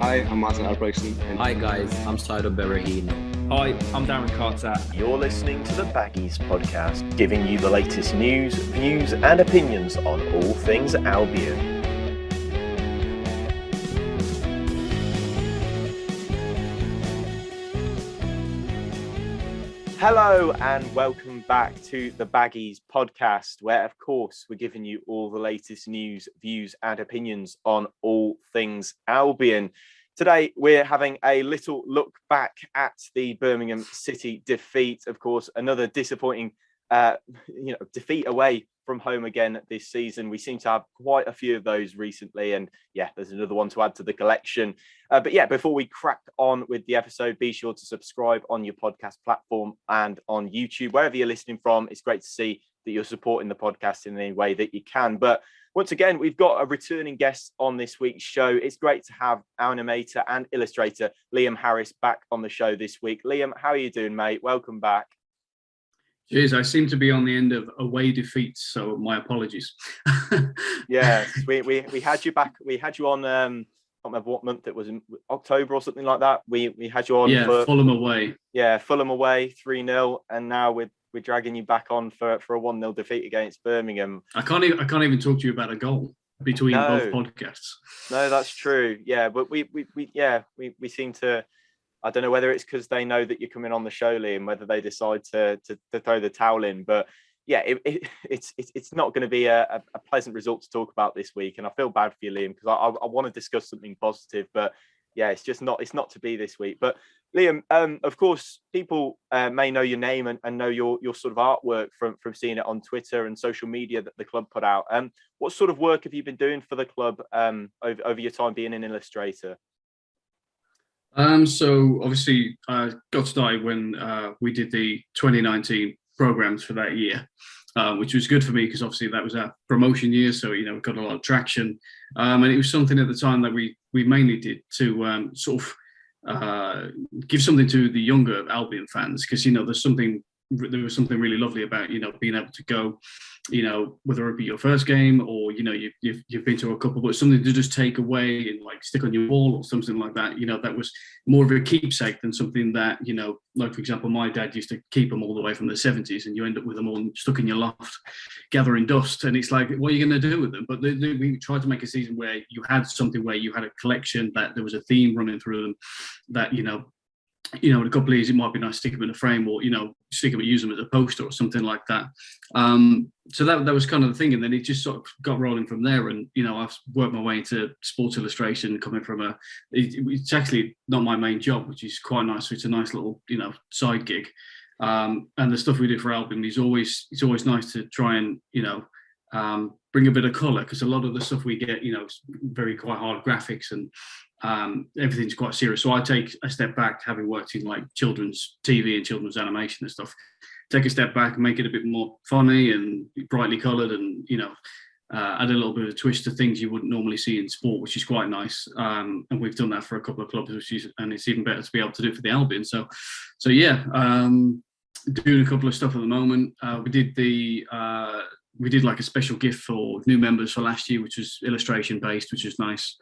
Hi, I'm Martin Albrechtsen. Hi guys, I'm Saido Berahino. Hi, I'm Darren Carter. You're listening to the Baggies Podcast, giving you the latest news, views and opinions on all things Albion. Hello and welcome back to the Baggies Podcast, where of course we're giving you all the latest news, views and opinions on all things Albion. Today we're having a little look back at the Birmingham City defeat. Of course, another disappointing defeat away from home again this season. We seem to have quite a few of those recently, and there's another one to add to the collection. But before we crack on with the episode, be sure to subscribe on your podcast platform and on YouTube, wherever you're listening from. It's great to see that you're supporting the podcast in any way that you can. But once again, we've got a returning guest on this week's show. It's great to have animator and illustrator Liam Harris back on the show this week. Liam, how are you doing, mate? Welcome back. Cheers. I seem to be on the end of away defeats, so my apologies. Yes, we had you back. We had you on. I can't remember what month it was, in October or something like that. We had you on. Yeah, for Fulham away. Yeah, Fulham away 3-0, and now we're dragging you back on for a 1-0 defeat against Birmingham. I can't even talk to you about a goal between both podcasts. No, that's true. Yeah, but we seem to. I don't know whether it's because they know that you're coming on the show, Liam, whether they decide to throw the towel in. But it's not going to be a pleasant result to talk about this week, and I feel bad for you, Liam, because I want to discuss something positive, but it's just not. It's not to be this week. But Liam, of course, people may know your name and know your sort of artwork from seeing it on Twitter and social media that the club put out. What sort of work have you been doing for the club over your time being an illustrator? So obviously I got started when we did the 2019 programs for that year, which was good for me because obviously that was our promotion year. So, we got a lot of traction. And it was something at the time that we mainly did to give something to the younger Albion fans, because, there was something really lovely about, being able to go, whether it be your first game or, you've been to a couple, but something to just take away and like stick on your wall or something like that, that was more of a keepsake than something that, like, for example, my dad used to keep them all the way from the 70s, and you end up with them all stuck in your loft gathering dust. And it's like, what are you going to do with them? But we tried to make a season where you had something where you had a collection, that there was a theme running through them, that, in a couple of years, it might be nice to stick them in a frame or, stick them and use them as a poster or something like that. So that was kind of the thing. And then it just sort of got rolling from there. And, I've worked my way into sports illustration, coming from it's actually not my main job, which is quite nice. So it's a nice little, side gig. And the stuff we do for Albion it's always nice to try and, bring a bit of colour, because a lot of the stuff we get, it's quite hard graphics and everything's quite serious. So I take a step back, having worked in like children's TV and children's animation and stuff, take a step back and make it a bit more funny and brightly coloured, and add a little bit of a twist to things you wouldn't normally see in sport, which is quite nice. And we've done that for a couple of clubs, and it's even better to be able to do it for the Albion. So doing a couple of stuff at the moment. We did like a special gift for new members for last year, which was illustration based, which is nice.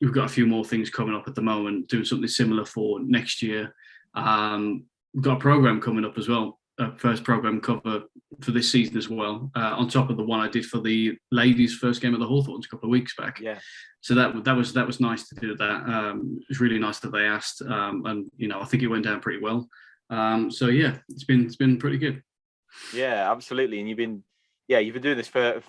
We've got a few more things coming up at the moment, doing something similar for next year. We've got a program coming up as well, a first program cover for this season as well, on top of the one I did for the ladies' first game at the Hawthorns a couple of weeks back. Yeah. So that was nice to do that. It was really nice that they asked, and I think it went down pretty well. It's been pretty good. Yeah, absolutely. And you've been doing this for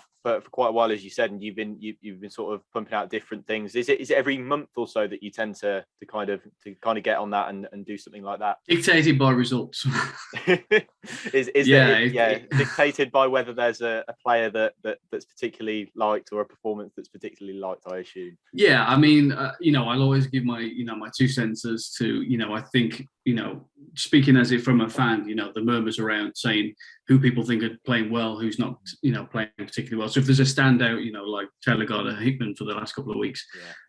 quite a while, as you said, and you've been sort of pumping out different things. Is it every month or so that you tend to kind of get on that and do something like that? Dictated by results. Dictated by whether there's a player that's particularly liked, or a performance that's particularly liked, I assume. Yeah, I mean, I'll always give my my 2 cents as to, I think, speaking as if from a fan, the murmurs around saying who people think are playing well, who's not, playing particularly well. So if there's a standout, like Taylor Garner, Hickman for the last couple of weeks,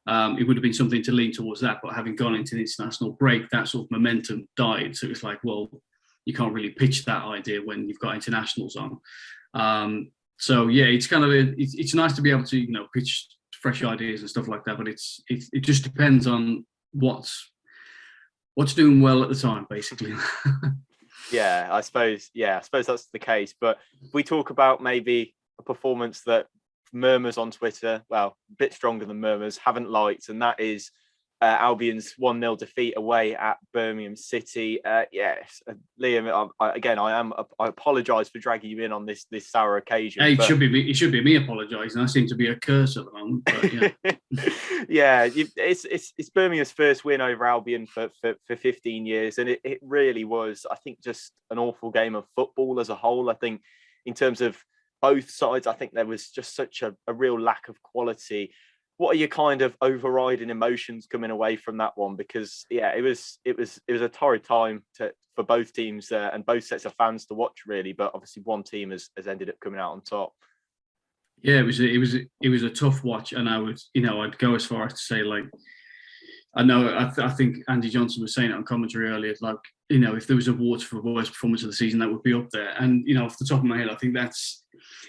it would have been something to lean towards that. But having gone into the international break, that sort of momentum died. So it's like, well, you can't really pitch that idea when you've got internationals on. It's kind of it's nice to be able to pitch fresh ideas and stuff like that. But it just depends on what's doing well at the time, basically. Yeah, I suppose that's the case. But if we talk about maybe a performance that murmurs on Twitter, well, a bit stronger than murmurs, haven't liked, and that is Albion's 1-0 defeat away at Birmingham City. Yes, Liam, I apologise for dragging you in on this sour occasion. It should be me apologising. I seem to be a curse at the moment. But, yeah, yeah, it's Birmingham's first win over Albion for 15 years, and it really was, I think, just an awful game of football as a whole. I think in terms of both sides, I think there was just such a real lack of quality. What are your kind of overriding emotions coming away from that one? Because it was a torrid time for both teams and both sets of fans to watch, really. But obviously, one team has ended up coming out on top. Yeah, it was a tough watch, and I'd go as far as to say, like, I think Andy Johnson was saying it on commentary earlier, like, if there was awards for worst performance of the season, that would be up there. And off the top of my head, I think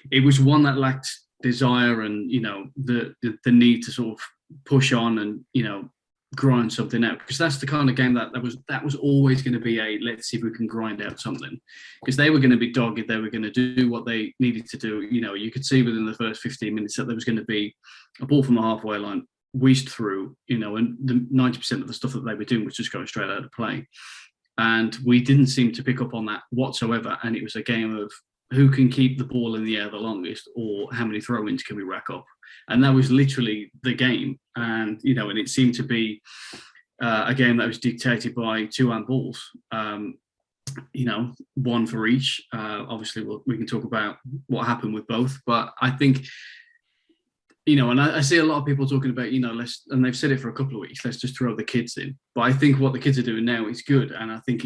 it was one that lacked desire and the need to sort of push on and grind something out, because that's the kind of game that was always going to be let's see if we can grind out something, because they were going to be dogged, they were going to do what they needed to do. You could see within the first 15 minutes that there was going to be a ball from the halfway line whizzed through, and the 90% of the stuff that they were doing was just going straight out of play, and we didn't seem to pick up on that whatsoever. And it was a game of who can keep the ball in the air the longest, or how many throw-ins can we rack up? And that was literally the game. And, and it seemed to be a game that was dictated by two handballs, one for each. Obviously, we can talk about what happened with both. But I think, and I see a lot of people talking about, and they've said it for a couple of weeks, let's just throw the kids in. But I think what the kids are doing now is good. And I think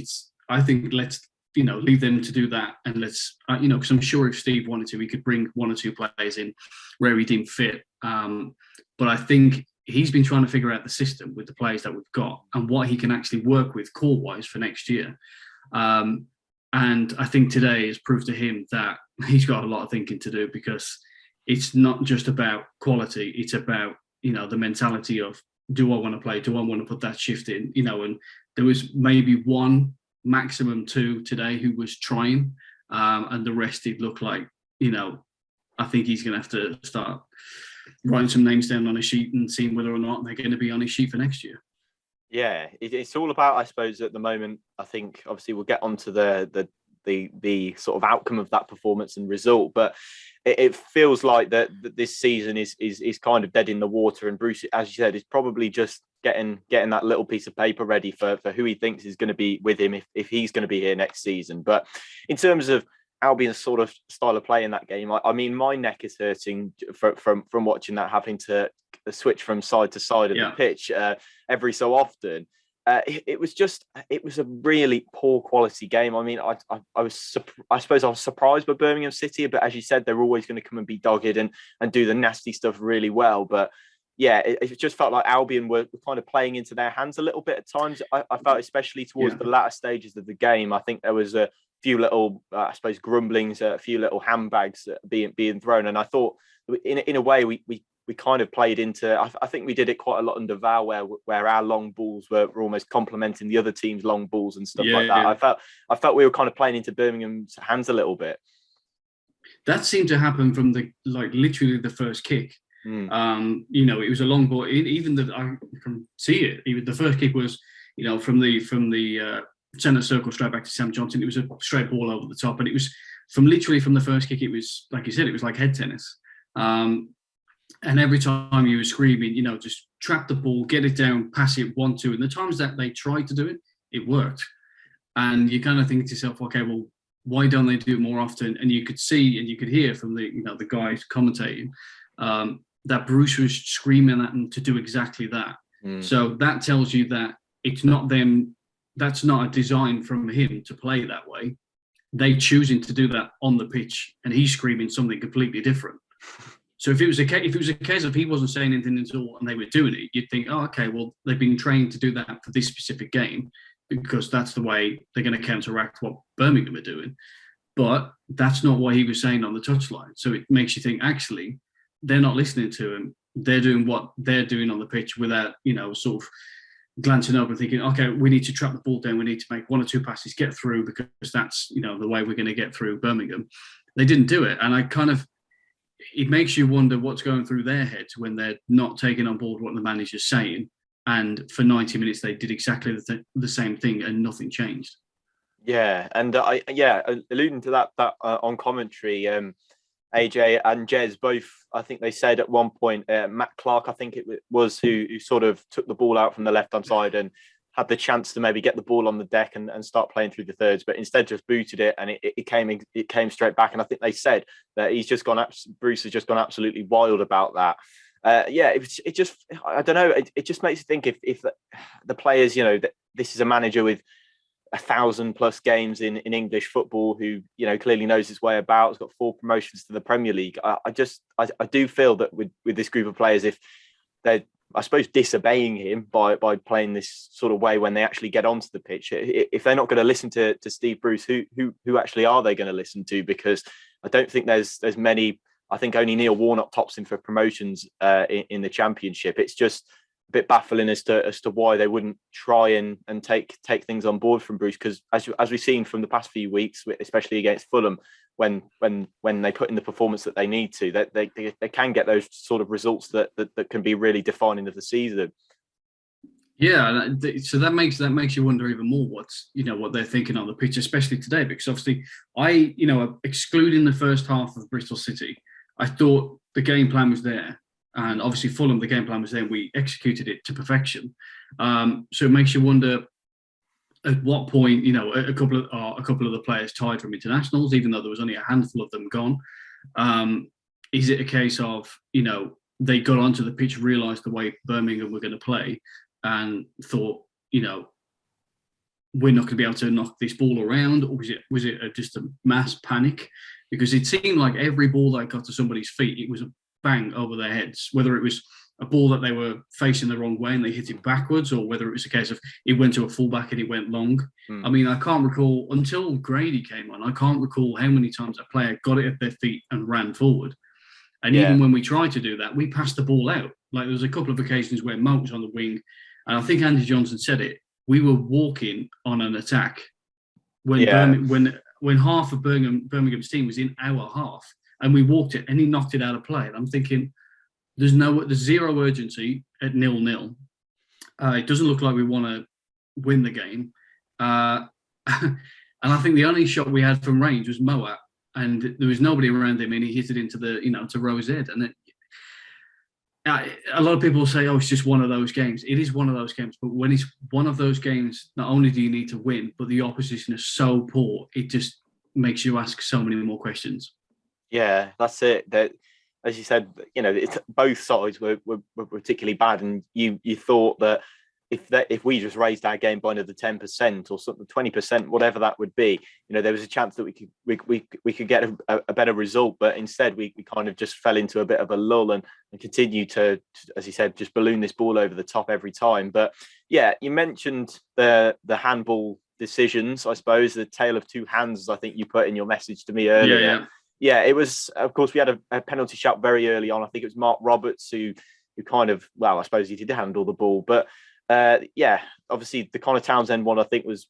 let's, leave them to do that. And let's, because I'm sure if Steve wanted to, we could bring one or two players in where he deemed fit. But I think he's been trying to figure out the system with the players that we've got and what he can actually work with core-wise for next year. And I think today has proved to him that he's got a lot of thinking to do, because it's not just about quality. It's about, the mentality of, do I want to play? Do I want to put that shift in? And there was maybe one, maximum two today who was trying, and the rest it looked like, I think he's going to have to start writing some names down on a sheet and seeing whether or not they're going to be on his sheet for next year. Yeah, it's all about, I suppose, at the moment, I think obviously we'll get onto the sort of outcome of that performance and result, but it feels like that this season is kind of dead in the water, and Bruce, as you said, is probably just getting that little piece of paper ready for who he thinks is going to be with him if he's going to be here next season. But in terms of Albion's sort of style of play in that game, I mean, my neck is hurting from watching that, having to switch from side to side of the pitch every so often. It was a really poor quality game. I mean, I suppose I was surprised by Birmingham City, but as you said, they're always going to come and be dogged and do the nasty stuff really well. But yeah, it just felt like Albion were kind of playing into their hands a little bit at times. I felt, especially towards the latter stages of the game, I think there was a few little, I suppose, grumblings, a few little handbags being thrown. And I thought, in a way, we kind of played into, I think we did it quite a lot under Val, where our long balls were almost complementing the other team's long balls and stuff like that. Yeah. I felt we were kind of playing into Birmingham's hands a little bit. That seemed to happen from literally the first kick. It was a long ball. I can see it. Even the first kick was, from the centre circle straight back to Sam Johnson. It was a straight ball over the top, and it was from the first kick. It was, like you said, it was like head tennis. And every time you were screaming, just trap the ball, get it down, pass it 1-2. And the times that they tried to do it, it worked. And you kind of think to yourself, okay, well, why don't they do it more often? And you could see and you could hear from the guys commentating that Bruce was screaming at them to do exactly that. So that tells you that it's not them. That's not a design from him to play that way. They choosing to do that on the pitch, and he's screaming something completely different. So if it was a case of he wasn't saying anything at all and they were doing it, you'd think, oh, okay, well, they've been trained to do that for this specific game because that's the way they're going to counteract what Birmingham are doing. But that's not what he was saying on the touchline. So it makes you think, actually, they're not listening to him. they're doing what they're doing on the pitch without, sort of glancing over and thinking, okay, we need to trap the ball down. We need to make 1 or 2 passes, get through, because that's, the way we're going to get through Birmingham. They didn't do it. And it makes you wonder what's going through their heads when they're not taking on board what the manager's saying. And for 90 minutes, they did exactly the same thing and nothing changed. Yeah. And alluding to that on commentary, AJ and Jez both, I think they said at one point, Matt Clark, I think it was, who sort of took the ball out from the left-hand side and had the chance to maybe get the ball on the deck and start playing through the thirds, but instead just booted it, and it came straight back. And I think they said that Bruce has just gone absolutely wild about that. It just, I don't know, it just makes you think if the players, this is a manager with 1,000+ games in English football, who clearly knows his way about, has got 4 promotions to the Premier League. I do feel that with this group of players, if they're, I suppose, disobeying him by playing this sort of way when they actually get onto the pitch, if they're not going to listen to Steve Bruce, who actually are they going to listen to? Because I don't think there's many. I think only Neil Warnock tops him for promotions in the Championship. It's just a bit baffling as to why they wouldn't try and take things on board from Bruce, because as we've seen from the past few weeks, especially against Fulham, when they put in the performance that they need to, that they can get those sort of results that can be really defining of the season. Yeah, so that makes you wonder even more what they're thinking on the pitch, especially today, because obviously excluding the first half of Bristol City, I thought the game plan was there. And obviously Fulham, the game plan was there, and we executed it to perfection. So it makes you wonder at what point, a couple of the players tied from internationals, even though there was only a handful of them gone. Is it a case of, they got onto the pitch, realised the way Birmingham were going to play, and thought, we're not going to be able to knock this ball around? Or was it just a mass panic? Because it seemed like every ball that got to somebody's feet, it was a bang over their heads, whether it was a ball that they were facing the wrong way and they hit it backwards, or whether it was a case of it went to a fullback and it went long. I mean, I can't recall, until Grady came on, I can't recall how many times a player got it at their feet and ran forward. And even when we tried to do that, we passed the ball out. Like, there was a couple of occasions where Mo was on the wing, and I think Andy Johnson said it, we were walking on an attack when half of Birmingham's team was in our half, and we walked it, and he knocked it out of play. And I'm thinking, there's zero urgency at 0-0. It doesn't look like we want to win the game. And I think the only shot we had from range was Moat, and there was nobody around him, and he hit it into to Rose Ed. And a lot of people say, it's just one of those games. It is one of those games, but when it's one of those games, not only do you need to win, but the opposition is so poor, it just makes you ask so many more questions. Yeah, that's it. That, as you said, both sides were particularly bad, and you thought that if we just raised our game by another 10% or something, 20%, whatever that would be, there was a chance that we could get a better result. But instead, we kind of just fell into a bit of a lull and continued to, as you said, just balloon this ball over the top every time. But yeah, you mentioned the handball decisions, I suppose, the tale of two hands, as I think you put in your message to me earlier. Yeah, it was, of course, we had a penalty shot very early on. I think it was Mark Roberts who kind of, I suppose he did handle the ball. But obviously the Connor Townsend one, I think, was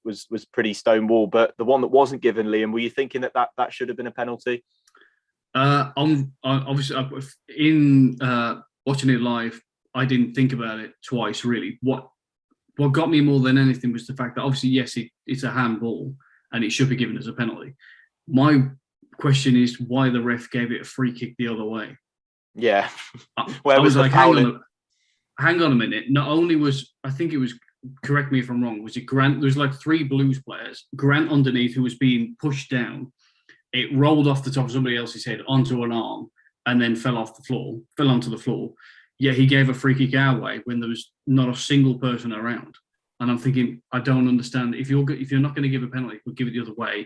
pretty stonewall. But the one that wasn't given, Liam, were you thinking that should have been a penalty? Obviously, in watching it live, I didn't think about it twice, really. What got me more than anything was the fact that, obviously, yes, it's a handball and it should be given as a penalty. My question is why the ref gave it a free kick the other way. Yeah. Where was like, hang on a minute. Not only was, I think it was, correct me if I'm wrong, was it Grant? There's like 3 Blues players. Grant underneath, who was being pushed down. It rolled off the top of somebody else's head onto an arm and then fell onto the floor. Yeah, he gave a free kick our way when there was not a single person around. And I'm thinking, I don't understand. If you're not going to give a penalty, but give it the other way.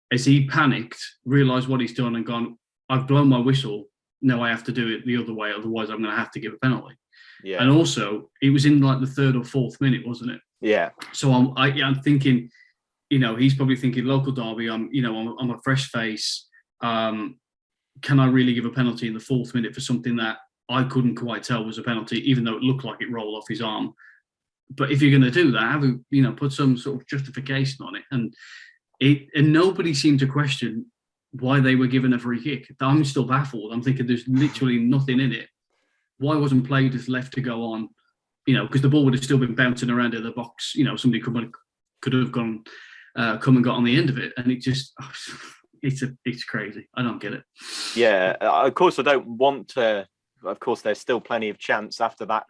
As he panicked, realised what he's done and gone, I've blown my whistle, now I have to do it the other way, otherwise I'm going to have to give a penalty. Yeah. And also, it was in like the 3rd or 4th minute, wasn't it? Yeah. So I'm thinking, he's probably thinking, local derby, I'm a fresh face. Can I really give a penalty in the 4th minute for something that I couldn't quite tell was a penalty, even though it looked like it rolled off his arm. But if you're going to do that, put some sort of justification on it. And nobody seemed to question why they were given a free kick. I'm still baffled. I'm thinking there's literally nothing in it. Why wasn't play just left to go on? Because the ball would have still been bouncing around in the box. Somebody could have come and got on the end of it. And it just, it's crazy. I don't get it. Yeah, of course, I don't want to. Of course, there's still plenty of chance after that.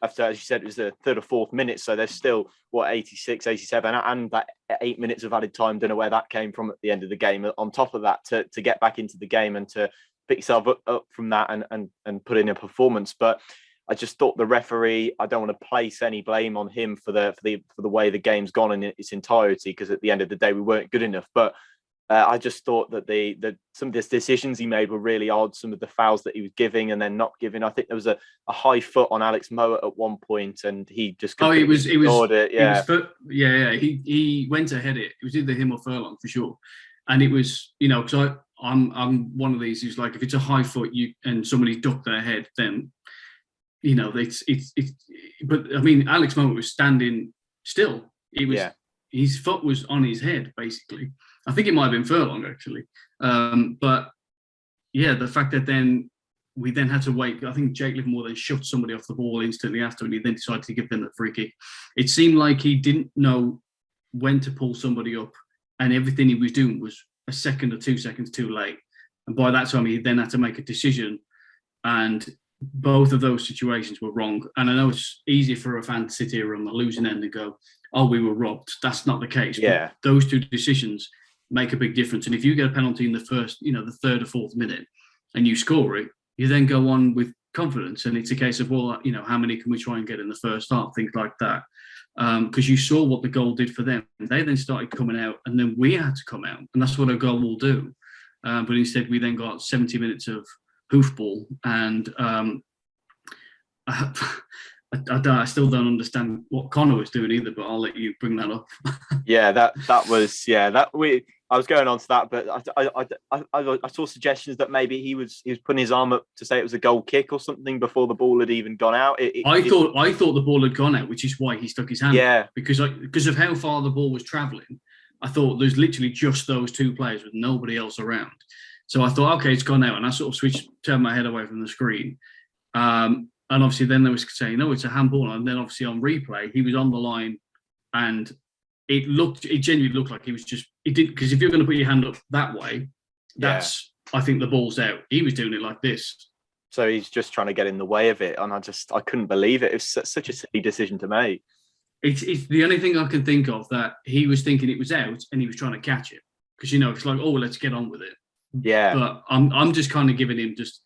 After, as you said, it was the third or fourth minute. So there's still, 86, 87, and that 8 minutes of added time. Don't know where that came from at the end of the game. On top of that, to get back into the game and to pick yourself up from that and put in a performance. But I just thought the referee, I don't want to place any blame on him for the way the game's gone in its entirety, because at the end of the day, we weren't good enough. But I just thought that some of the decisions he made were really odd. Some of the fouls that he was giving and then not giving. I think there was a high foot on Alex Mowatt at one point, and he just ignored it. Yeah, he went to head it. It was either him or Furlong for sure. And it was, because I'm one of these who's like, if it's a high foot and somebody ducked their head, then it's. But I mean, Alex Mowatt was standing still. His foot was on his head, basically. I think it might have been Furlong, actually. But yeah, the fact that we had to wait. I think Jake Livermore then shoved somebody off the ball instantly after, and he then decided to give them the free kick. It seemed like he didn't know when to pull somebody up, and everything he was doing was a second or 2 seconds too late. And by that time, he then had to make a decision, and both of those situations were wrong. And I know it's easy for a fan to sit here on the losing end and go, "Oh, we were robbed." That's not the case. Yeah. But those two decisions make a big difference. And if you get a penalty in the first, the third or fourth minute, and you score it, you then go on with confidence. And it's a case of, well, how many can we try and get in the first half, things like that. Because you saw what the goal did for them. They then started coming out, and then we had to come out. And that's what a goal will do. But instead, we then got 70 minutes of hoofball. And I still don't understand what Connor was doing either, but I'll let you bring that up. I was going on to that, but I saw suggestions that maybe he was putting his arm up to say it was a goal kick or something before the ball had even gone out. I thought the ball had gone out, which is why he stuck his hand. Yeah, because of how far the ball was travelling, I thought there's literally just those two players with nobody else around. So I thought, okay, it's gone out, and I sort of turned my head away from the screen. And obviously then they was saying, no, it's a handball. And then obviously on replay, he was on the line, and it genuinely looked like because if you're going to put your hand up that way, I think the ball's out. He was doing it like this. So he's just trying to get in the way of it. And I couldn't believe it. It was such a silly decision to make. It's the only thing I can think of that he was thinking it was out and he was trying to catch it. Because, it's like, oh, let's get on with it. Yeah. But I'm just kind of giving him just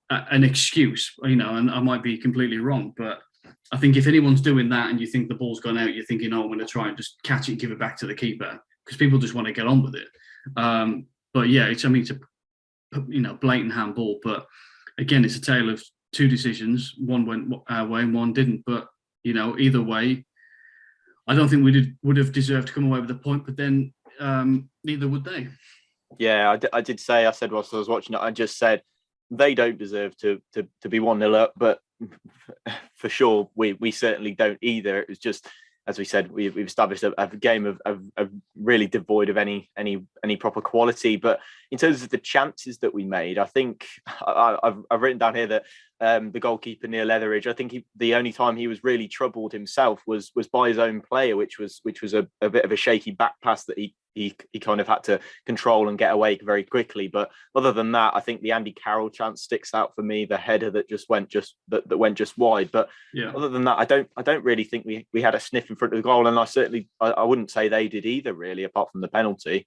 an excuse, and I might be completely wrong, but I think if anyone's doing that and you think the ball's gone out, you're thinking, oh, I'm going to try and just catch it and give it back to the keeper, because people just want to get on with it. But yeah, it's a blatant handball. But again, it's a tale of two decisions. One went our way and one didn't. But, either way, I don't think we would have deserved to come away with a point, but then neither would they. Yeah, I did say, I said whilst I was watching it, I just said, they don't deserve to be 1-0 up, but for sure we certainly don't either. It was just, as we said, we've established a game of really devoid of any proper quality. But in terms of the chances that we made, I think I've written down here that the goalkeeper Neil Etheridge, I think the only time he was really troubled himself was by his own player, which was a bit of a shaky back pass that he kind of had to control and get away very quickly. But other than that, I think the Andy Carroll chance sticks out for me, the header that went just wide. But yeah, other than that, I don't really think we had a sniff in front of the goal, and I wouldn't say they did either, really, apart from the penalty.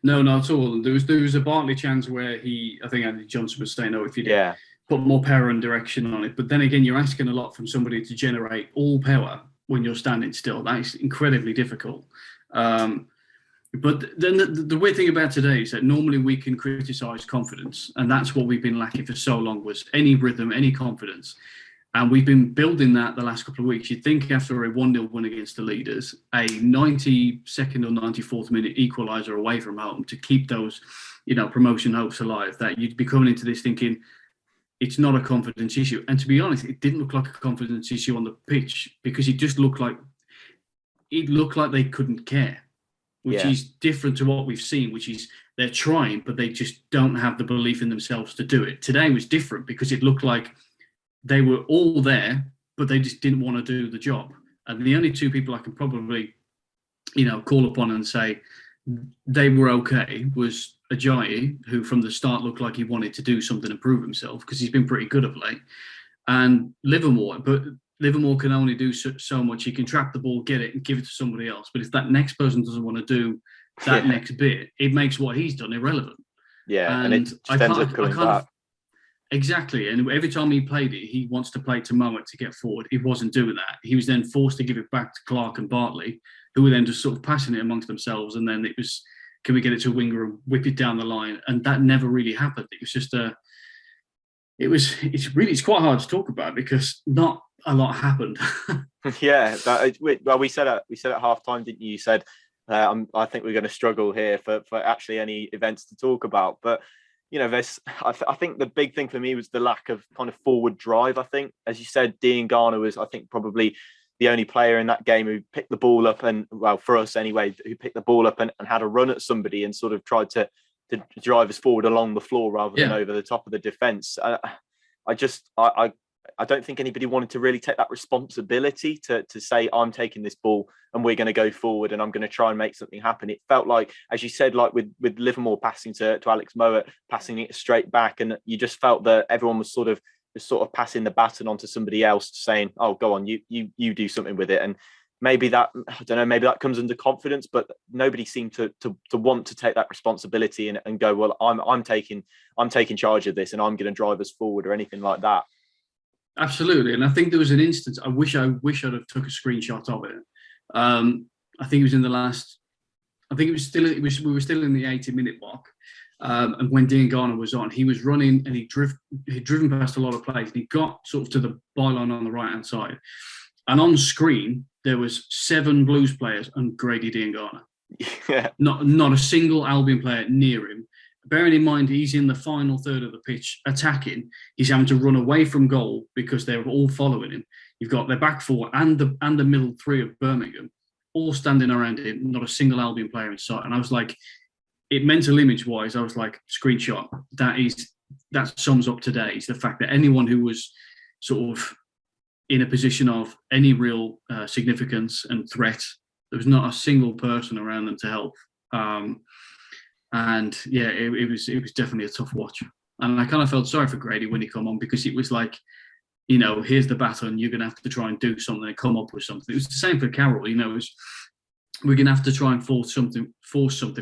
No, not at all. There was a Bartley chance where I think Andy Johnson was saying, "Oh, if you did put more power and direction on it," but then again, you're asking a lot from somebody to generate all power when you're standing still. That is incredibly difficult. But then the weird thing about today is that normally we can criticise confidence, and that's what we've been lacking for so long, was any rhythm, any confidence. And we've been building that the last couple of weeks. You'd think after a 1-0 win against the leaders, a 92nd or 94th minute equaliser away from home to keep those, promotion hopes alive, that you'd be coming into this thinking, it's not a confidence issue. And to be honest, it didn't look like a confidence issue on the pitch, because it just looked like they couldn't care, which is different to what we've seen, which is they're trying, but they just don't have the belief in themselves to do it. Today was different because it looked like they were all there, but they just didn't want to do the job. And the only two people I can probably, call upon and say they were okay was Ajayi, who from the start looked like he wanted to do something and prove himself, because he's been pretty good of late, and Livermore. But Livermore can only do so much. He can trap the ball, get it, and give it to somebody else. But if that next person doesn't want to do that next bit, it makes what he's done irrelevant. Yeah, and it just ends up coming back. Exactly. And every time he played it, he wants to play to Mowat to get forward. He wasn't doing that. He was then forced to give it back to Clark and Bartley, who were then just sort of passing it amongst themselves. And then it was, can we get it to a winger and whip it down the line? And that never really happened. It was just it's quite hard to talk about because not a lot happened. Yeah. We said at halftime, didn't you? You said, I think we're going to struggle here for actually any events to talk about. But I think the big thing for me was the lack of kind of forward drive. I think, as you said, Garner was, I think, probably the only player in that game who picked the ball up and, well, for us anyway, who picked the ball up and had a run at somebody and sort of tried to drive us forward along the floor rather than over the top of the defence. I don't think anybody wanted to really take that responsibility to say, I'm taking this ball and we're going to go forward and I'm going to try and make something happen. It felt like, as you said, like with Livermore passing to Alex Mowat, passing it straight back, and you just felt that everyone was sort of passing the baton onto somebody else, saying, oh, go on, you do something with it. And maybe that, I don't know, maybe that comes under confidence, but nobody seemed to want to take that responsibility and go, well, I'm taking charge of this and I'm going to drive us forward or anything like that. Absolutely. And I think there was an instance, I wish I'd have took a screenshot of it. I think it was in the last, we were still in the 80-minute mark. And when Garner was on, he was running and he'd driven past a lot of players and he got sort of to the byline on the right-hand side. And on screen, there was 7 Blues players and Grady Garner. Yeah. Not a single Albion player near him. Bearing in mind, he's in the final third of the pitch attacking. He's having to run away from goal because they're all following him. You've got their back four and the middle three of Birmingham all standing around him, not a single Albion player in sight. And I was like, mental image-wise, I was like, screenshot. That sums up today. Is the fact that anyone who was sort of in a position of any real significance and threat, there was not a single person around them to help. And yeah, it was definitely a tough watch. And I kind of felt sorry for Grady when he come on, because it was like, here's the baton, you're going to have to try and do something and come up with something. It was the same for Carroll, we're going to have to try and force something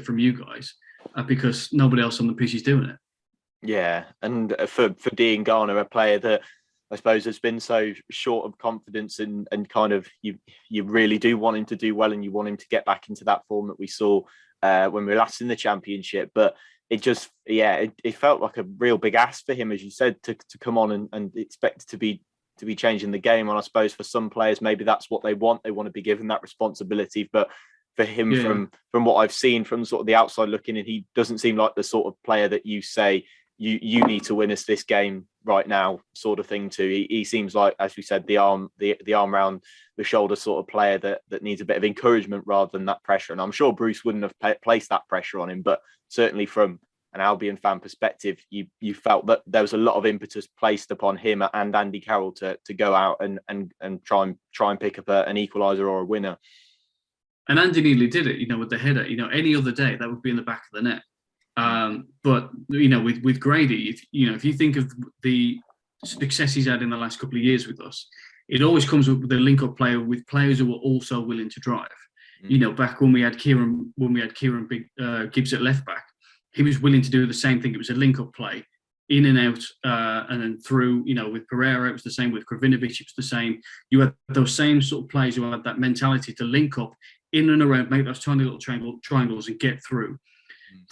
from you guys because nobody else on the pitch is doing it. Yeah, and for Dean Garner, a player that I suppose has been so short of confidence and kind of you really do want him to do well and you want him to get back into that form that we saw when we were last in the Championship. But it just, it felt like a real big ask for him, as you said, to come on and expect to be changing the game. And I suppose for some players, maybe that's what they want. They want to be given that responsibility. But for him, from what I've seen from sort of the outside looking in, he doesn't seem like the sort of player that you say you need to win us this game right now sort of thing too. He seems like, as we said, the arm round the shoulder sort of player that needs a bit of encouragement rather than that pressure. And I'm sure Bruce wouldn't have placed that pressure on him, but certainly from an Albion fan perspective, you felt that there was a lot of impetus placed upon him and Andy Carroll to go out and try and pick up an equaliser or a winner. And Andy nearly did it, with the header. Any other day that would be in the back of the net. But with Grady, if you think of the success he's had in the last couple of years with us, it always comes with the link-up player with players who are also willing to drive. Back when we had Kieran Gibbs at left back, he was willing to do the same thing. It was a link-up play, in and out, and then through. With Pereira, it was the same. With Kravinovic, it was the same. You had those same sort of players who had that mentality to link up in and around, make those tiny little triangles and get through.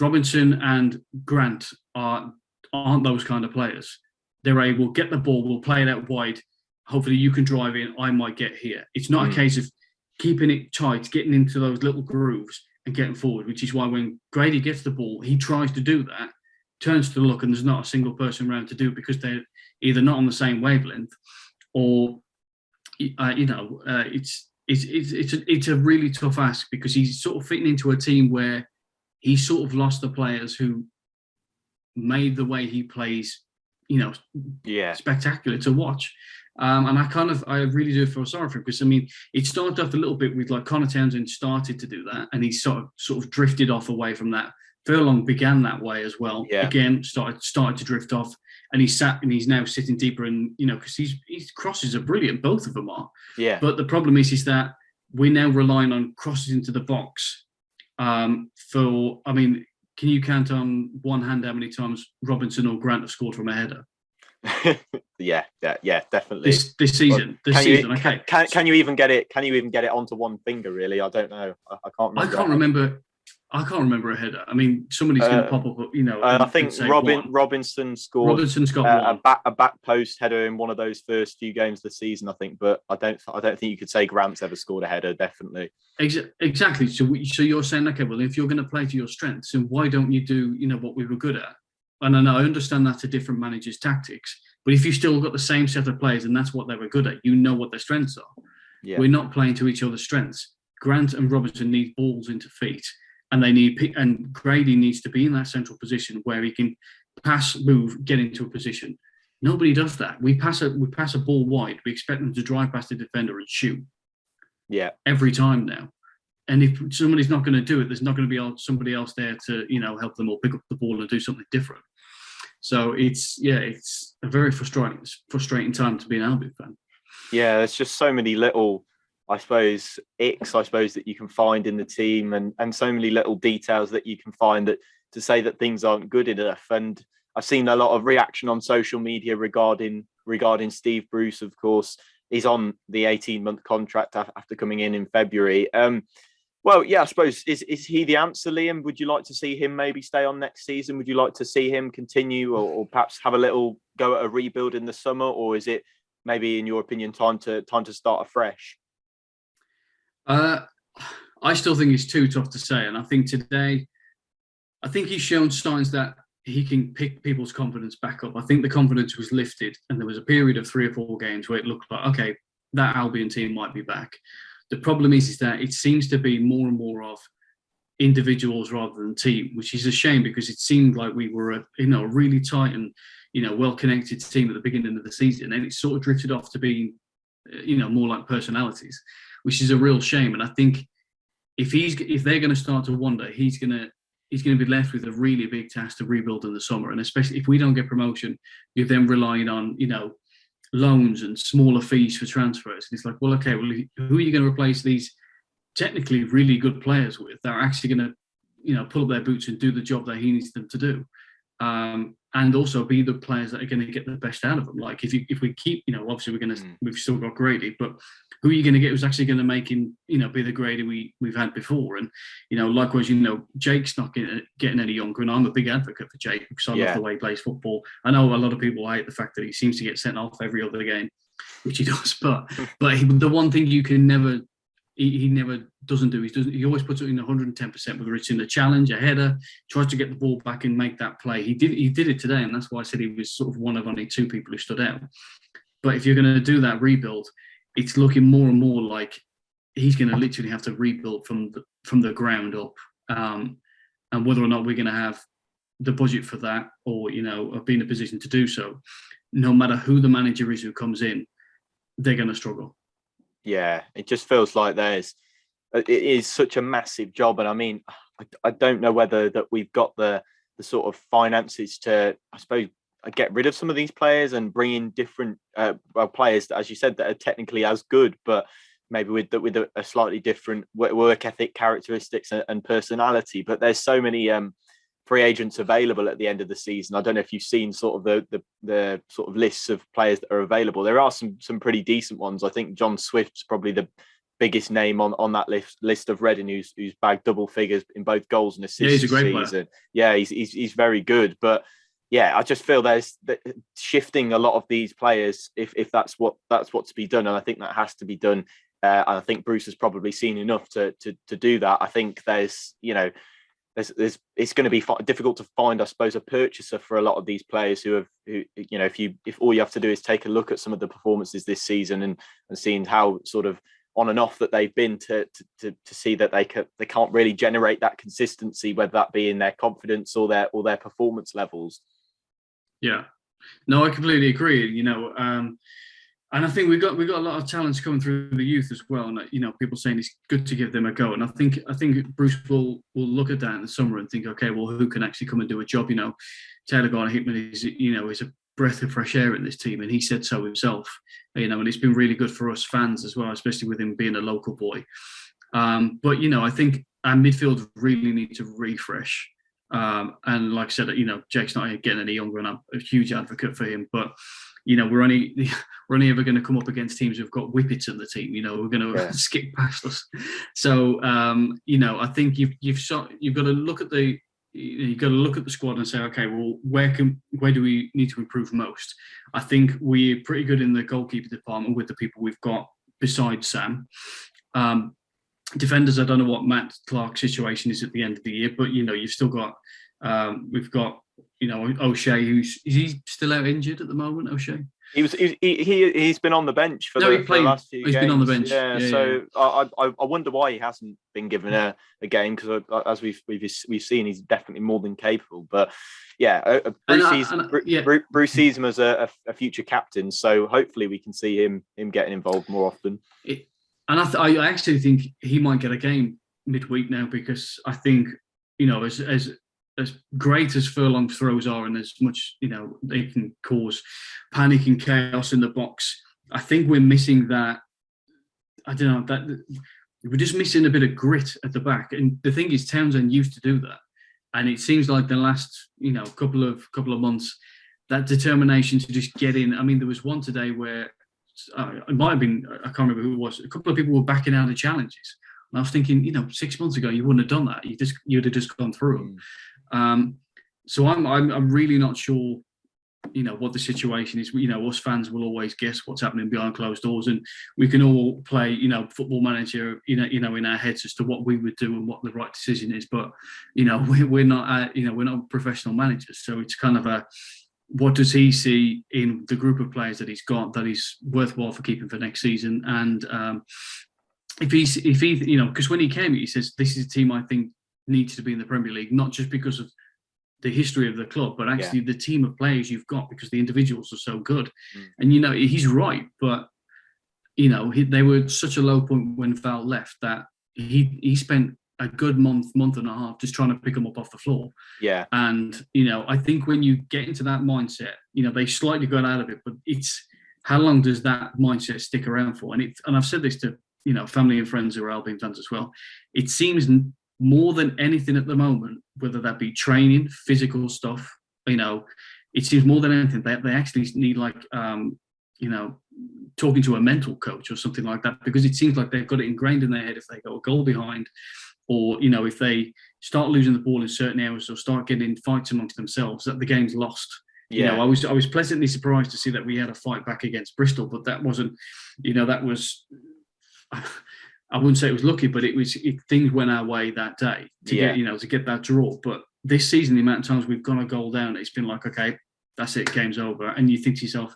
Robinson and Grant aren't those kind of players. They're able to get the ball, we'll play it out wide. Hopefully you can drive in, I might get here. It's not a case of keeping it tight, getting into those little grooves and getting forward, which is why when Grady gets the ball, he tries to do that, turns to look and there's not a single person around to do it because they're either not on the same wavelength or, it's a really tough ask because he's sort of fitting into a team where he sort of lost the players who made the way he plays, spectacular to watch. And I really do feel sorry for him because, I mean, it started off a little bit with like Connor Townsend started to do that and he sort of drifted off away from that. Furlong began that way as well. Yeah. Again, started to drift off and he's now sitting deeper in, because his crosses are brilliant. Both of them are. Yeah. But the problem is that we're now relying on crosses into the box. Can you count on one hand how many times Robinson or Grant have scored from a header? yeah, definitely. This season. Okay. Can you even get it? Can you even get it onto one finger? Really, I don't know. I can't remember. I can't remember a header. I mean, somebody's going to pop up. I think Robinson scored. Robinson got a back post header in one of those first few games of the season, I think. But I don't think you could say Grant's ever scored a header. Definitely. Exactly. So you're saying, okay, well, if you're going to play to your strengths, then why don't you do what we were good at? And I know I understand that's a different manager's tactics, but if you still got the same set of players and that's what they were good at, what their strengths are. Yeah. We're not playing to each other's strengths. Grant and Robinson need balls into feet. And Grady needs to be in that central position where he can pass, move, get into a position. Nobody does that. We pass a ball wide. We expect them to drive past the defender and shoot. Yeah. Every time now. And if somebody's not going to do it, there's not going to be somebody else there to help them or pick up the ball and do something different. So it's a very frustrating time to be an Albion fan. Yeah, there's just so many little, icks, that you can find in the team and so many little details that you can find that to say that things aren't good enough. And I've seen a lot of reaction on social media regarding Steve Bruce, of course. He's on the 18-month contract after coming in February. Well, yeah, I suppose, is he the answer, Liam? Would you like to see him maybe stay on next season? Would you like to see him continue or perhaps have a little go at a rebuild in the summer? Or is it maybe, in your opinion, time to start afresh? I still think it's too tough to say. And I think today, he's shown signs that he can pick people's confidence back up. I think the confidence was lifted and there was a period of 3 or 4 games where it looked like, okay, that Albion team might be back. The problem is that it seems to be more and more of individuals rather than team, which is a shame because it seemed like we were a really tight and well-connected team at the beginning of the season, and it sort of drifted off to being more like personalities, which is a real shame. And I think if they're going to start to wander, he's going to be left with a really big task to rebuild in the summer, and especially if we don't get promotion, you're then relying on loans and smaller fees for transfers. And it's like, well, okay, who are you going to replace these technically really good players with that are actually going to, pull up their boots and do the job that he needs them to do, and also be the players that are going to get the best out of them. Like if we keep, obviously we've still got Grady, but who are you going to get who's actually going to make him, be the Grady we've had before? And likewise, Jake's not getting any younger, and I'm a big advocate for Jake because I love the way he plays football. I know a lot of people hate the fact that he seems to get sent off every other game, which he does. But the one thing you can never, he never doesn't do. He always puts it in 110%, whether it's in a challenge, a header, tries to get the ball back and make that play. He did it today, and that's why I said he was sort of one of only 2 people who stood out. But if you're going to do that rebuild, it's looking more and more like he's going to literally have to rebuild from the ground up, and whether or not we're going to have the budget for that, or be in a position to do so, no matter who the manager is who comes in, they're going to struggle. Yeah, it just feels like it is such a massive job, and I mean, I don't know whether that we've got the sort of finances to, I suppose, get rid of some of these players and bring in different players, as you said, that are technically as good, but maybe with a slightly different work ethic, characteristics, and personality. But there's so many free agents available at the end of the season. I don't know if you've seen sort of the sort of lists of players that are available. There are some pretty decent ones. I think John Swift's probably the biggest name on that list of Reading, who's bagged double figures in both goals and assists. Yeah, he's a great player. Yeah, he's very good, but. Yeah, I just feel there's shifting a lot of these players if that's what's to be done, and I think that has to be done. And I think Bruce has probably seen enough to do that. I think there's it's going to be difficult to find, I suppose, a purchaser for a lot of these players who if all you have to do is take a look at some of the performances this season and seeing how sort of on and off that they've been to see that they can't really generate that consistency, whether that be in their confidence or their performance levels. Yeah, no, I completely agree. And I think we've got a lot of talents coming through the youth as well. And people saying it's good to give them a go. And I think Bruce will look at that in the summer and think, okay, well, who can actually come and do a job? Taylor Garner-Hickman is a breath of fresh air in this team, and he said so himself. And it's been really good for us fans as well, especially with him being a local boy. But I think our midfield really need to refresh. And like I said, Jake's not getting any younger, and I'm a huge advocate for him. But we're only ever going to come up against teams who've got whippets in the team. We're going to skip past us. So I think you've got to look at the squad and say, okay, well, where do we need to improve most? I think we're pretty good in the goalkeeper department with the people we've got besides Sam. Defenders, I don't know what Matt Clark's situation is at the end of the year, but you've still got we've got O'Shea, is he still out injured at the moment? O'Shea, he's been on the bench for the last few games. He's been on the bench. I wonder why he hasn't been given a game, because as we've seen, he's definitely more than capable. But Bruce sees him as a future captain, so hopefully we can see him getting involved more often. I actually think he might get a game midweek now, because I think as great as Furlong's throws are, and as much they can cause panic and chaos in the box, I think we're missing that. I don't know, that we're just missing a bit of grit at the back. And the thing is, Townsend used to do that, and it seems like the last couple of months, that determination to just get in. I mean, there was one today where it might have been, I can't remember who it was, a couple of people were backing out of challenges. And I was thinking, 6 months ago, you wouldn't have done that. You'd have just gone through them. So I'm really not sure, what the situation is. Us fans will always guess what's happening behind closed doors, and we can all play, football manager, in our heads as to what we would do and what the right decision is. But, we're not professional managers. So it's kind of what does he see in the group of players that he's got that is worthwhile for keeping for next season? And if he, because when he came, he says, this is a team I think needs to be in the Premier League, not just because of the history of the club, but actually the team of players you've got, because the individuals are so good. And, he's right. But, they were at such a low point when Val left that he spent a good month and a half just trying to pick them up off the floor. Yeah. And, I think when you get into that mindset, they slightly got out of it, but it's how long does that mindset stick around for? And I've said this to, family and friends who are Albion fans as well. It seems more than anything at the moment, whether that be training, physical stuff, it seems more than anything, they actually need talking to a mental coach or something like that, because it seems like they've got it ingrained in their head if they go a goal behind, or, if they start losing the ball in certain areas or start getting in fights amongst themselves, that the game's lost. I was pleasantly surprised to see that we had a fight back against Bristol, but that wasn't, that was, I wouldn't say it was lucky, but things went our way that day to get that draw. But this season, the amount of times we've gone a goal down, it's been like, okay, that's it, game's over. And you think to yourself,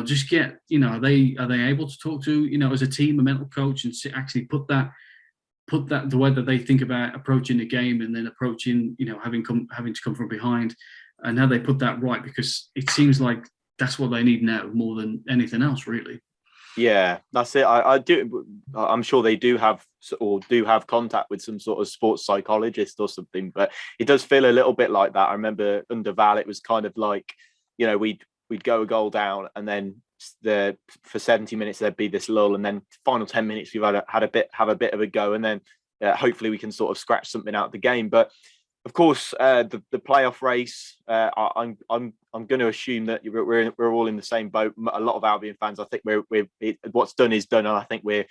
just get, are they able to talk to, as a team, a mental coach, and actually put that the way that they think about approaching the game, and then approaching, having to come from behind, and how they put that right, because it seems like that's what they need now more than anything else, really. Yeah, that's it. I'm sure they do have contact with some sort of sports psychologist or something, but it does feel a little bit like that. I remember under Val, it was kind of like, we'd go a goal down, and then for 70 minutes there'd be this lull, and then final 10 minutes we've have a bit of a go, and then hopefully we can sort of scratch something out of the game. But of course, the playoff race, I'm going to assume that we're all in the same boat. A lot of Albion fans, I think we're what's done is done, and I think we're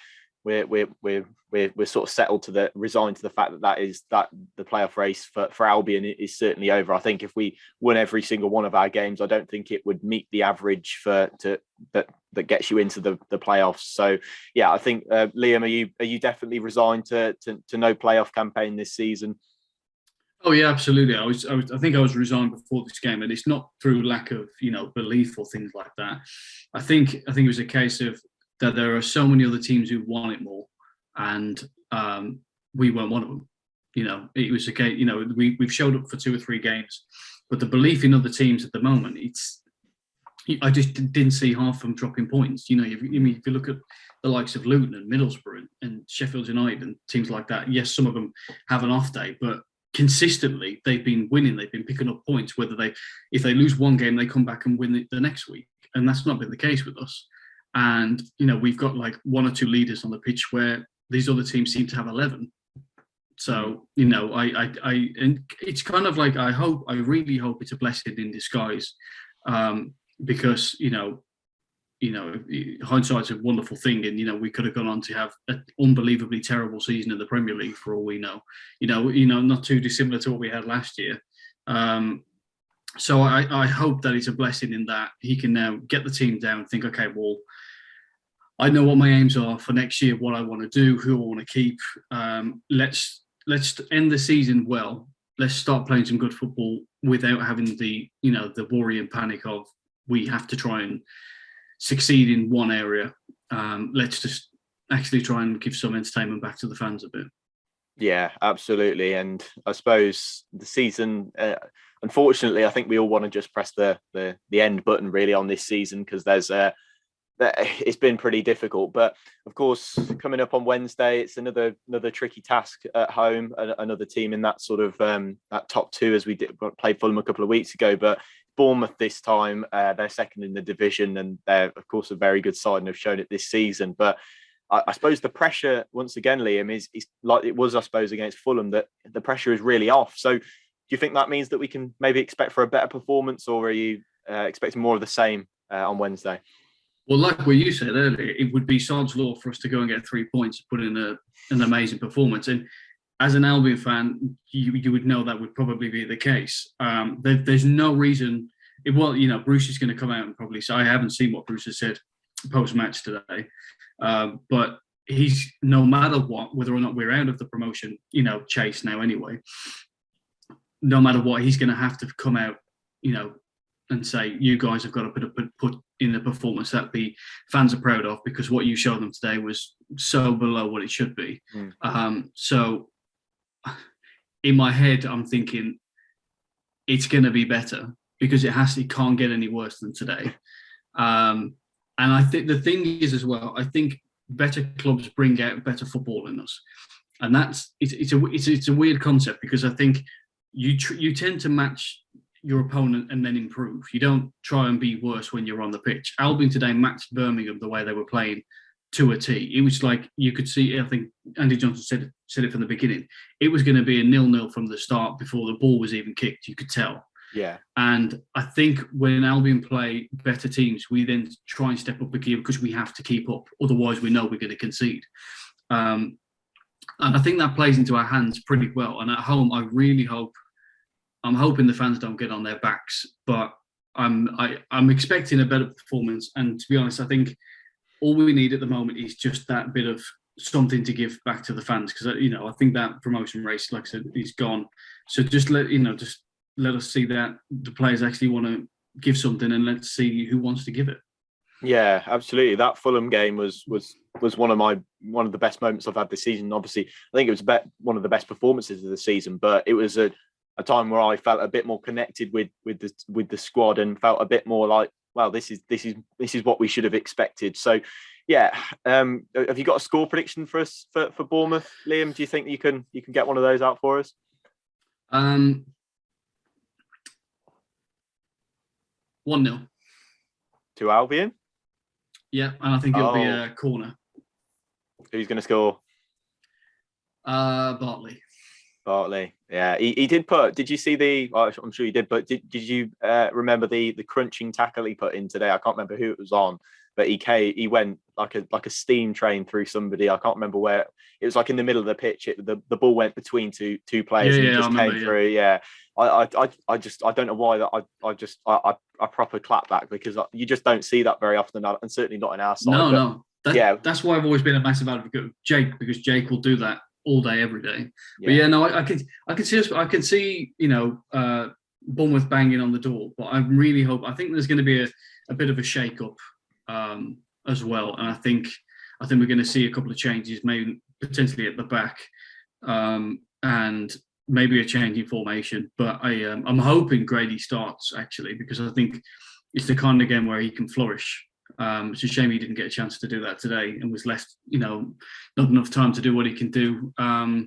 sort of resigned to the fact that the playoff race for Albion is certainly over. I think if we won every single one of our games, I don't think it would meet the average that gets you into the playoffs. So yeah, I think Liam, are you definitely resigned to no playoff campaign this season? Oh yeah, absolutely. I think I was resigned before this game, and it's not through lack of belief or things like that. I think it was a case of that there are so many other teams who want it more, and we weren't one of them. It was a case. We've showed up for 2 or 3 games, but the belief in other teams at the moment, I just didn't see half of them dropping points. If you look at the likes of Luton and Middlesbrough and Sheffield United and teams like that, yes, some of them have an off day, but consistently they've been winning. They've been picking up points. If they lose one game, they come back and win the next week, and that's not been the case with us. And we've got like 1 or 2 leaders on the pitch where these other teams seem to have 11. So and it's kind of like I really hope it's a blessing in disguise, because hindsight's a wonderful thing, and we could have gone on to have an unbelievably terrible season in the Premier League for all we know. Not too dissimilar to what we had last year. So I hope that it's a blessing in that he can now get the team down and think, okay, well, I know what my aims are for next year, what I want to do, who I want to keep. Let's end the season well. Let's start playing some good football without having the worry and panic of we have to try and succeed in one area. Let's just actually try and give some entertainment back to the fans a bit. Yeah, absolutely. And I suppose the season, unfortunately, I think we all want to just press the end button really on this season, because it's been pretty difficult. But of course, coming up on Wednesday, it's another tricky task at home. Another team in that sort of that top 2, as we played Fulham a couple of weeks ago. But Bournemouth this time, they're second in the division, and they're of course a very good side and have shown it this season. But I suppose the pressure once again, Liam, is like it was, I suppose, against Fulham, that the pressure is really off. So do you think that means that we can maybe expect for a better performance, or are you expecting more of the same on Wednesday? Well, like what you said earlier, it would be sod's law for us to go and get 3 points and put in an amazing performance. And as an Albion fan, you would know that would probably be the case. There's no reason. Bruce is going to come out and probably say, I haven't seen what Bruce has said post-match today, but he's, no matter what, whether or not we're out of the promotion, chase now anyway, no matter what, he's going to have to come out, and say, you guys have got to put in a performance that the fans are proud of, because what you showed them today was so below what it should be. So in my head, I'm thinking it's going to be better, because it can't get any worse than today. And I think the thing is as well, I think better clubs bring out better football in us. And it's a weird concept, because I think you tend to match your opponent and then improve. You don't try and be worse when you're on the pitch. Albion today matched Birmingham the way they were playing to a T. It was like you could see, I think Andy Johnson said it from the beginning, it was going to be a 0-0 from the start before the ball was even kicked. You could tell. Yeah. And I think when Albion play better teams, we then try and step up a gear, because we have to keep up. Otherwise, we know we're going to concede. And I think that plays into our hands pretty well. And at home, I'm hoping the fans don't get on their backs, but I'm expecting a better performance. And to be honest, I think all we need at the moment is just that bit of something to give back to the fans, because I think that promotion race, like I said, is gone. So just let us see that the players actually want to give something, and let's see who wants to give it. Yeah, absolutely. That Fulham game was one of the best moments I've had this season. Obviously, I think it was one of the best performances of the season, but it was a time where I felt a bit more connected with the squad, and felt a bit more like, well, this is what we should have expected. So yeah, have you got a score prediction for us for Bournemouth, Liam? Do you think you can get one of those out for us? 1-0 to Albion. Yeah, and I think it'll be a corner. Who's going to score? Bartley. Yeah, he did put. Did you see I'm sure you did, but did you remember the crunching tackle he put in today? I can't remember who it was on, but he went like a steam train through somebody. I can't remember where. It was like in the middle of the pitch. The ball went between two players and just came through. Yeah, I don't know why that. I proper clap back, because you just don't see that very often, and certainly not in our side. No. That's why I've always been a massive advocate of Jake, because Jake will do that all day, every day. Yeah. But yeah, no, I can see, Bournemouth banging on the door, but I really hope. I think there's going to be a bit of a shake-up as well, and I think we're going to see a couple of changes, maybe potentially at the back, and maybe a change in formation. But I'm hoping Grady starts actually, because I think it's the kind of game where he can flourish. It's a shame he didn't get a chance to do that today and was left, not enough time to do what he can do. I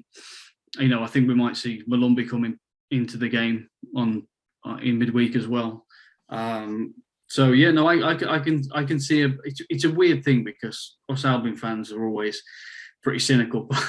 think we might see Malumbi coming into the game in midweek as well. So yeah, no, I can see it's a weird thing because us Albion fans are always pretty cynical, but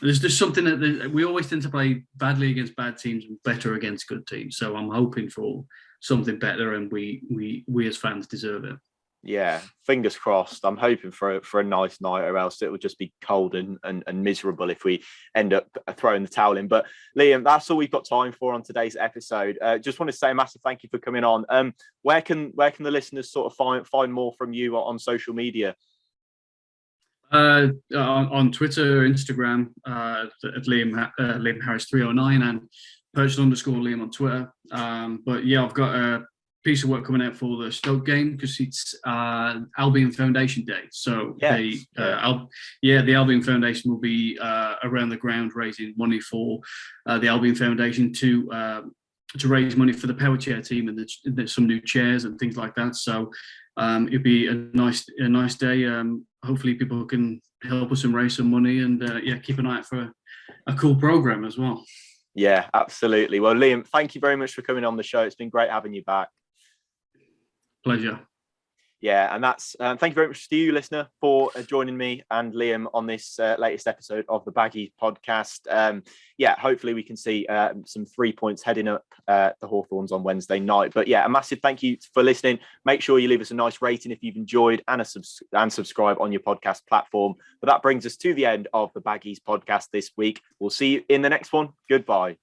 there's just something that we always tend to play badly against bad teams and better against good teams. So I'm hoping for something better, and we as fans deserve it. Yeah, fingers crossed. I'm hoping for a nice night, or else it will just be cold and miserable if we end up throwing the towel in. But Liam, that's all we've got time for on today's episode. Just want to say a massive thank you for coming on. Where can the listeners sort of find more from you on social media? On Twitter, Instagram, at Liam Harris 309 and _Liam on Twitter. But yeah, I've got a piece of work coming out for the Stoke game because it's Albion Foundation Day. So the Albion Foundation will be around the ground raising money for the Albion Foundation to raise money for the power chair team, and there's some new chairs and things like that. So it'll be a nice day. Hopefully people can help us and raise some money, and keep an eye out for a cool program as well. Yeah, absolutely. Well, Liam, thank you very much for coming on the show. It's been great having you back. Pleasure. Yeah, and that's thank you very much to you, listener, for joining me and Liam on this latest episode of the Baggies Podcast. Hopefully we can see some 3 points heading up the Hawthorns on Wednesday night. But yeah, a massive thank you for listening. Make sure you leave us a nice rating if you've enjoyed, and subscribe on your podcast platform. But that brings us to the end of the Baggies Podcast this week. We'll see you in the next one. Goodbye.